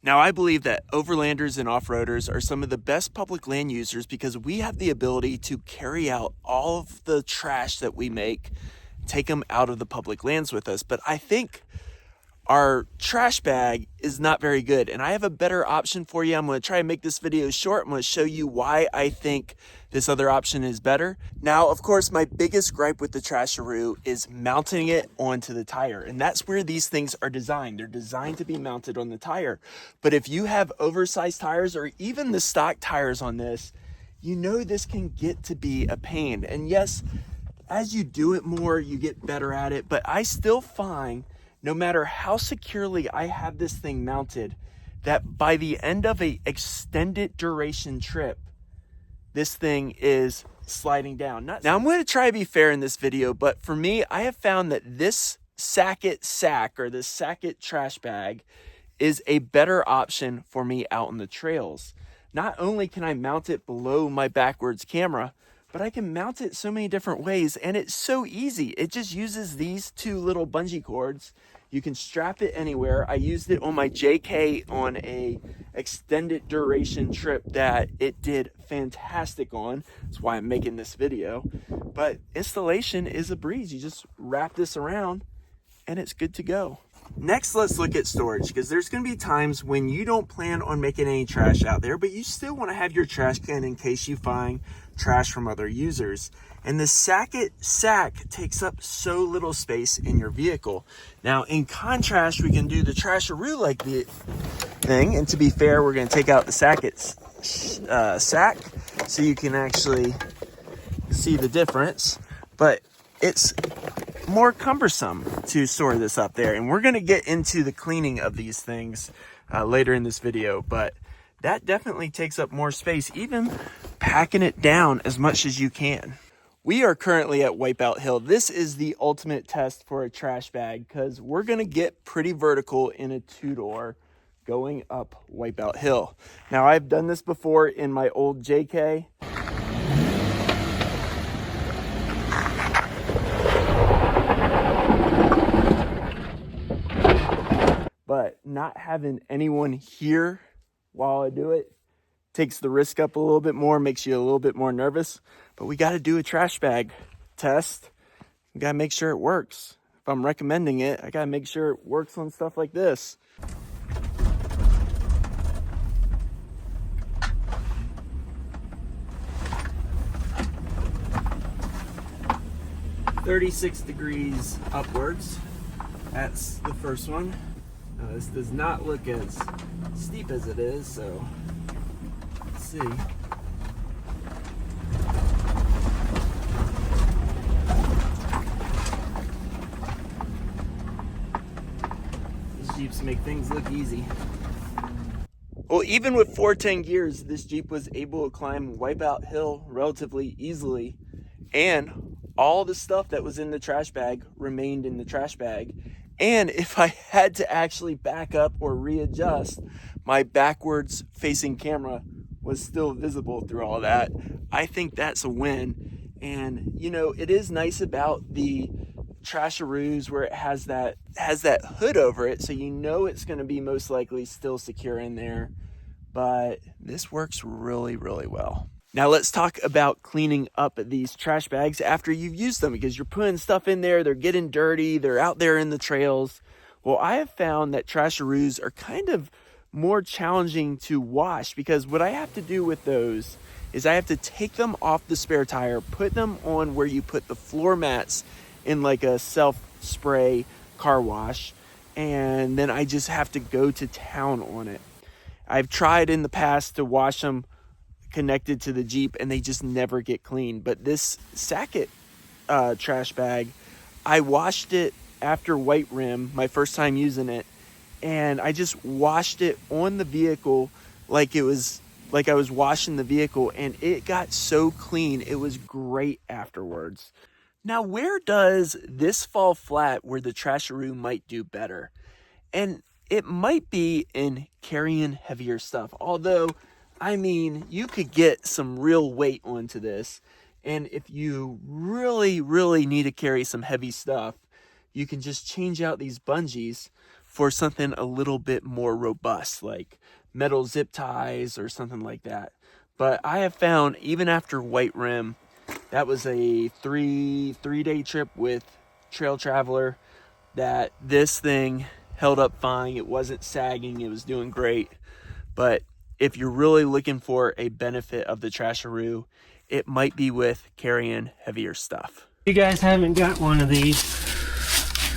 Now, I believe that overlanders and off-roaders are some of the best public land users because we have the ability to carry out all of the trash that we make, take them out of the public lands with us. But I think our trash bag is not very good, and I have a better option for you. I'm going to try and make this video short. I'm going to show you why I think this other option is better. Now, of course, my biggest gripe with the Trasharoo is mounting it onto the tire, and that's where these things are designed. They're designed to be mounted on the tire. But if you have oversized tires or even the stock tires on this, you know this can get to be a pain. And yes, as you do it more, you get better at it, but I still find no matter how securely I have this thing mounted, that by the end of an extended duration trip, this thing is sliding down. Now, I'm going to try to be fair in this video, but for me, I have found that this Sackett sack or this Sackett trash bag is a better option for me out on the trails. Not only can I mount it below my backwards camera, but I can mount it so many different ways, and it's so easy. It just uses these two little bungee cords. You can strap it anywhere. I used it on my JK on a extended duration trip that it did fantastic on. That's why I'm making this video. But installation is a breeze. You just wrap this around and it's good to go. Next, let's look at storage, because there's going to be times when you don't plan on making any trash out there, but you still want to have your trash can in case you find trash from other users. And the Sackett sack takes up so little space in your vehicle. Now, in contrast, we can do the Trasharoo like the thing. And to be fair, we're going to take out the Sackett sack so you can actually see the difference. But it's more cumbersome to store this up there, and we're going to get into the cleaning of these things later in this video, but that definitely takes up more space, even packing it down as much as you can. We are currently at Wipeout Hill. This is the ultimate test for a trash bag because we're going to get pretty vertical in a two-door going up Wipeout Hill. Now, I've done this before in my old JK. But not having anyone here while I do it takes the risk up a little bit more, makes you a little bit more nervous. But we got to do a trash bag test. We got to make sure it works. If I'm recommending it, I got to make sure it works on stuff like this. "36 degrees upwards." That's the first one. This does not look as steep as it is, so let's see. These Jeeps make things look easy. Well, even with 410 gears, this Jeep was able to climb Wipeout Hill relatively easily, and all the stuff that was in the trash bag remained in the trash bag. And if I had to actually back up or readjust, my backwards facing camera was still visible through all that. I think that's a win. And you know, it is nice about the Trasharoos where it has that hood over it, so you know it's going to be most likely still secure in there. But this works really, really well. Now let's talk about cleaning up these trash bags after you've used them, because you're putting stuff in there, they're getting dirty, they're out there in the trails. Well, I have found that Trasharoos are kind of more challenging to wash, because what I have to do with those is I have to take them off the spare tire, put them on where you put the floor mats in like a self-spray car wash, and then I just have to go to town on it. I've tried in the past to wash them connected to the Jeep and they just never get clean. But this Sackett trash bag, I washed it after white rim, my first time using it, and I just washed it on the vehicle like I was washing the vehicle, and it got so clean. It was great afterwards. Now, where does this fall flat where the Trasharoo might do better? And it might be in carrying heavier stuff, although I mean, you could get some real weight onto this, and if you really, really need to carry some heavy stuff, you can just change out these bungees, for something a little bit more robust, like metal zip ties or something like that. But I have found, even after White Rim, that was a three-day trip with Trail Traveler, that this thing held up fine. It wasn't sagging, it was doing great. But if you're really looking for a benefit of the Trasharoo, it might be with carrying heavier stuff. If you guys haven't got one of these,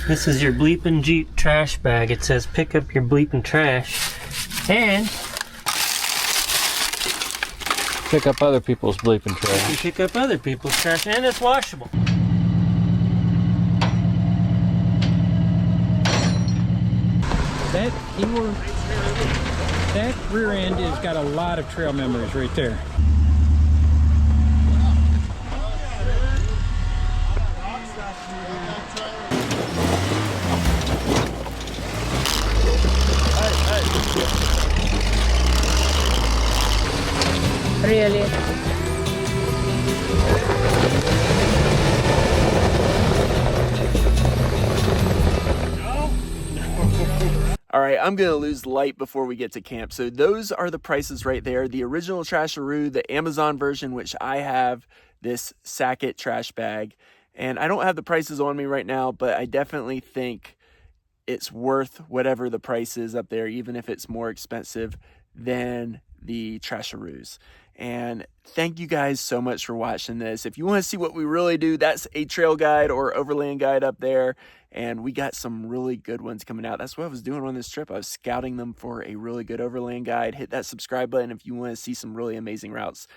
this is your bleeping Jeep trash bag. It says pick up your bleeping trash and pick up other people's bleeping you trash. can pick up other people's trash, and it's washable. That rear end has got a lot of trail memories right there. Really? All right, I'm going to lose light before we get to camp. So those are the prices right there. The original Trasharoo, the Amazon version, which I have, this Sackett trash bag. And I don't have the prices on me right now, but I definitely think it's worth whatever the price is up there, even if it's more expensive than the Trasharoos. And thank you guys so much for watching this. If you want to see what we really do, that's a trail guide or overland guide up there. And we got some really good ones coming out. That's what I was doing on this trip. I was scouting them for a really good overland guide. Hit that subscribe button if you want to see some really amazing routes